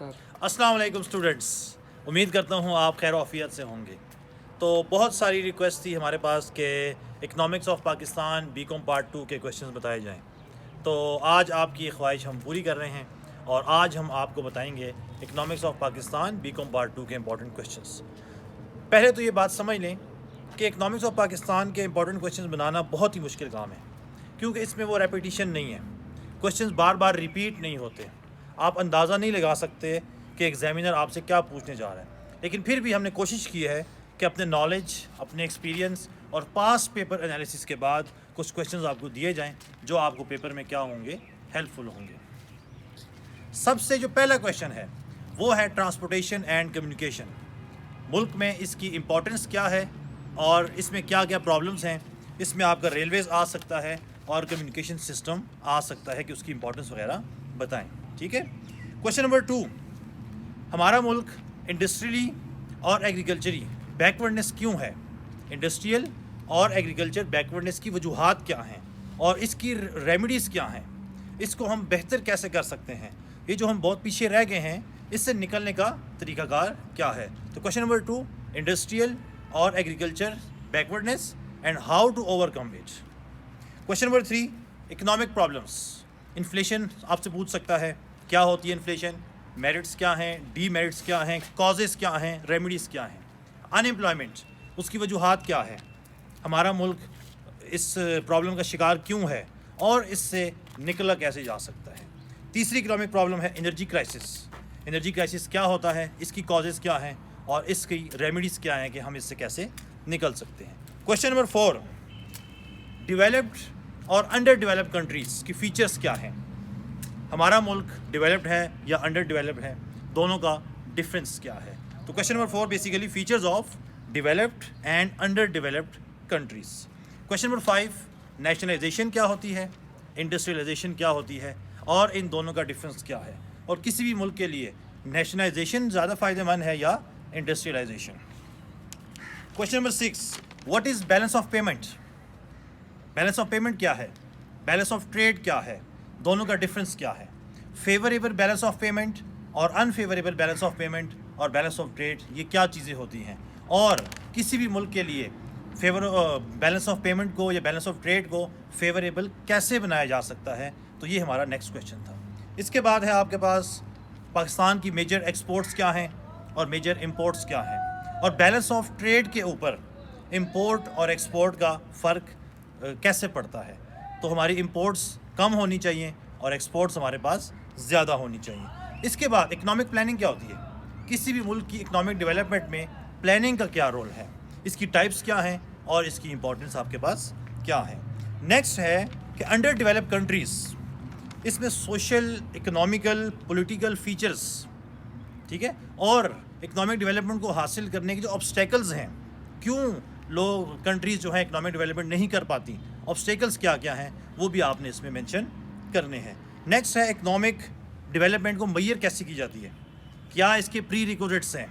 अस्सलाम वालेकुम स्टूडेंट्स, उम्मीद करता हूँ आप खैर आफियत से होंगे। तो बहुत सारी रिक्वेस्ट थी हमारे पास कि economics of Pakistan BCom part 2 के क्वेश्चंस बताए जाएं। तो आज आपकी ख्वाहिश हम पूरी कर रहे हैं और आज हम आपको बताएंगे economics of Pakistan BCom part 2 के इंपॉर्टेंट क्वेश्चंस। पहले तो ये बात समझ लें कि इकनॉमिक्स ऑफ पाकिस्तान के इंपॉर्टेंट क्वेश्चंस बनाना बहुत ही मुश्किल काम है, क्योंकि इसमें वो रेपिटिशन नहीं है, क्वेश्चंस बार बार रिपीट नहीं होते। आप अंदाज़ा नहीं लगा सकते कि एग्ज़ामिनर आपसे क्या पूछने जा रहा है, लेकिन फिर भी हमने कोशिश की है कि अपने नॉलेज, अपने एक्सपीरियंस और पास पेपर एनालिसिस के बाद कुछ क्वेश्चंस आपको दिए जाएं जो आपको पेपर में क्या होंगे, हेल्पफुल होंगे। सबसे जो पहला क्वेश्चन है वो है ट्रांसपोर्टेशन एंड कम्युनिकेशन। मुल्क में इसकी इम्पोर्टेंस क्या है और इसमें क्या क्या प्रॉब्लम्स हैं। इसमें आपका रेलवेज़ आ सकता है और कम्युनिकेशन सिस्टम आ सकता है कि उसकी इम्पोर्टेंस वगैरह बताएं। ठीक है। क्वेश्चन नंबर 2, हमारा मुल्क इंडस्ट्रियली और एग्रीकल्चरी बैकवर्डनेस क्यों है? इंडस्ट्रियल और एग्रीकल्चर बैकवर्डनेस की वजूहात क्या हैं और इसकी रेमेडीज़ क्या हैं? इसको हम बेहतर कैसे कर सकते हैं? ये जो हम बहुत पीछे रह गए हैं, इससे निकलने का तरीकाकार क्या है? तो क्वेश्चन नंबर 2, इंडस्ट्रियल और agriculture backwardness and how to overcome it. Question number 3, economic problems. Inflation आपसे पूछ सकता है, क्या होती है इन्फ्लेशन, मेरिट्स क्या हैं, डीमेरिट्स क्या हैं, कॉजेज़ क्या हैं, रेमेडीज़ क्या हैं। अनएम्प्लॉयमेंट, उसकी वजूहात क्या है, हमारा मुल्क इस प्रॉब्लम का शिकार क्यों है और इससे निकला कैसे जा सकता है। तीसरी इकोनॉमिक प्रॉब्लम है एनर्जी क्राइसिस। एनर्जी क्राइसिस क्या होता है, इसकी कॉजेज़ क्या हैं और इसकी रेमेडीज़ क्या हैं कि हम इससे कैसे निकल सकते हैं। क्वेश्चन नंबर 4, डेवलप्ड और अंडर डेवलप्ड कंट्रीज़ की फ़ीचर्स क्या हैं? हमारा मुल्क डेवलप्ड है या अंडर डेवलप्ड है, दोनों का डिफरेंस क्या है? तो question number 4 basically features of developed and under developed countries. Question number 5, nationalisation क्या होती है, इंडस्ट्रियलाइजेशन क्या होती है और इन दोनों का डिफरेंस क्या है, और किसी भी मुल्क के लिए नेशनलाइजेशन ज़्यादा फ़ायदेमंद है या industrialization. Question number 6, what is balance of payment? Balance of payment क्या है, बैलेंस ऑफ ट्रेड क्या है, दोनों का डिफरेंस क्या है? फेवरेबल बैलेंस ऑफ पेमेंट और अनफेवरेबल बैलेंस ऑफ पेमेंट और बैलेंस ऑफ ट्रेड, ये क्या चीज़ें होती हैं और किसी भी मुल्क के लिए बैलेंस ऑफ पेमेंट को या बैलेंस ऑफ ट्रेड को फेवरेबल कैसे बनाया जा सकता है? तो ये हमारा नेक्स्ट क्वेश्चन था। इसके बाद है आपके पास पाकिस्तान की मेजर एक्सपोर्ट्स क्या हैं और मेजर इंपोर्ट्स क्या हैं, और बैलेंस ऑफ ट्रेड के ऊपर इंपोर्ट और एक्सपोर्ट का फ़र्क कैसे पड़ता है। तो हमारी इंपोर्ट्स कम होनी चाहिए और एक्सपोर्ट्स हमारे पास ज़्यादा होनी चाहिए। इसके बाद इकोनॉमिक प्लानिंग क्या होती है, किसी भी मुल्क की इकोनॉमिक डेवलपमेंट में प्लानिंग का क्या रोल है, इसकी टाइप्स क्या हैं और इसकी इंपॉर्टेंस आपके पास क्या है। नेक्स्ट है कि अंडर डेवलप्ड कंट्रीज़, इसमें सोशल, इकोनॉमिकल, पॉलिटिकल फीचर्स, ठीक है, और इकोनॉमिक डेवलपमेंट को हासिल करने के जो ऑब्स्टेकल्स हैं, क्यों लोग कंट्रीज़ जो हैं इकोनॉमिक डेवलपमेंट नहीं कर पाती, ऑब्स्टेकल्स क्या क्या हैं, वो भी आपने इसमें मेंशन करने हैं। नेक्स्ट है इकोनॉमिक डेवलपमेंट को मैयर कैसे की जाती है, क्या इसके प्री रिक्विजिट्स हैं,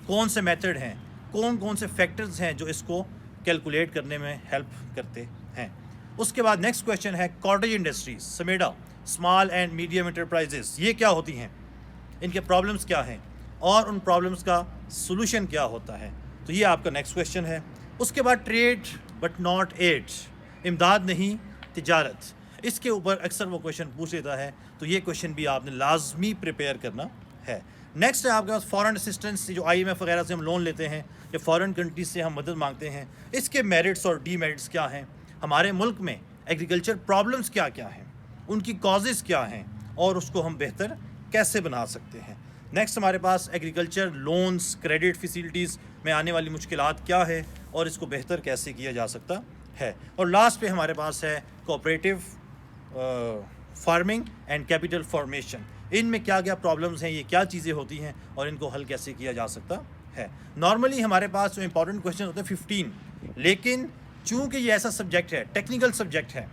कौन से मेथड हैं, कौन कौन से फैक्टर्स हैं जो इसको कैलकुलेट करने में हेल्प करते हैं। उसके बाद नेक्स्ट क्वेश्चन है कॉटेज इंडस्ट्रीज, समेडा, स्मॉल एंड मीडियम इंटरप्राइजेस, ये क्या होती हैं, इनके प्रॉब्लम्स क्या हैं और उन प्रॉब्लम्स का सोल्यूशन क्या होता है। तो ये आपका नेक्स्ट क्वेश्चन है। उसके बाद ट्रेड बट नॉट एड, इमदाद नहीं तिजारत, इसके ऊपर अक्सर वो क्वेश्चन पूछ लेता है, तो ये क्वेश्चन भी आपने लाजमी प्रिपेयर करना है। नेक्स्ट है आपके पास फॉरेन असिस्टेंस, जो IMF वगैरह से हम लोन लेते हैं या फॉरेन कंट्रीज से हम मदद मांगते हैं, इसके मेरिट्स और डीमेरिट्स क्या हैं, हमारे मुल्क में एग्रीकल्चर प्रॉब्लम्स क्या क्या हैं, उनकी कॉजेज़ क्या हैं और उसको हम बेहतर कैसे बना सकते हैं। नेक्स्ट हमारे पास एग्रीकल्चर लोन्स, क्रेडिट फैसिलिटीज़ में आने वाली मुश्किलात क्या है और इसको बेहतर कैसे किया जा सकता है। और लास्ट पे हमारे पास है cooperative farming and capital formation, इनमें क्या क्या प्रॉब्लम्स हैं, ये क्या चीज़ें होती हैं और इनको हल कैसे किया जा सकता है। नॉर्मली हमारे पास जो इंपॉर्टेंट क्वेश्चन होते हैं 15, लेकिन चूँकि ये ऐसा सब्जेक्ट है, टेक्निकल सब्जेक्ट है,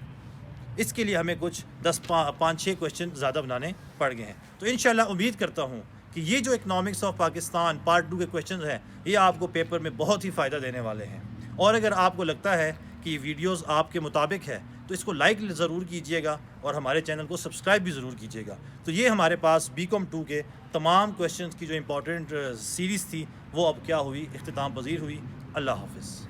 इसके लिए हमें कुछ 5-6 क्वेश्चन ज़्यादा बनाने पड़ गए हैं। तो इंशाल्लाह उम्मीद करता हूँ कि ये जो इकनॉमिक्स ऑफ पाकिस्तान पार्ट 2 के क्वेश्चन हैं, ये आपको पेपर में बहुत ही फ़ायदा देने वाले हैं। और अगर आपको लगता है कि वीडियोस आपके मुताबिक है تو اس کو لائک ضرور کیجیے گا اور ہمارے چینل کو سبسکرائب بھی ضرور کیجیے گا. تو یہ ہمارے پاس BCom 2 کے تمام کویشچنس کی جو امپورٹنٹ سیریز تھی وہ اب کیا ہوئی، اختتام پذیر ہوئی. اللہ حافظ.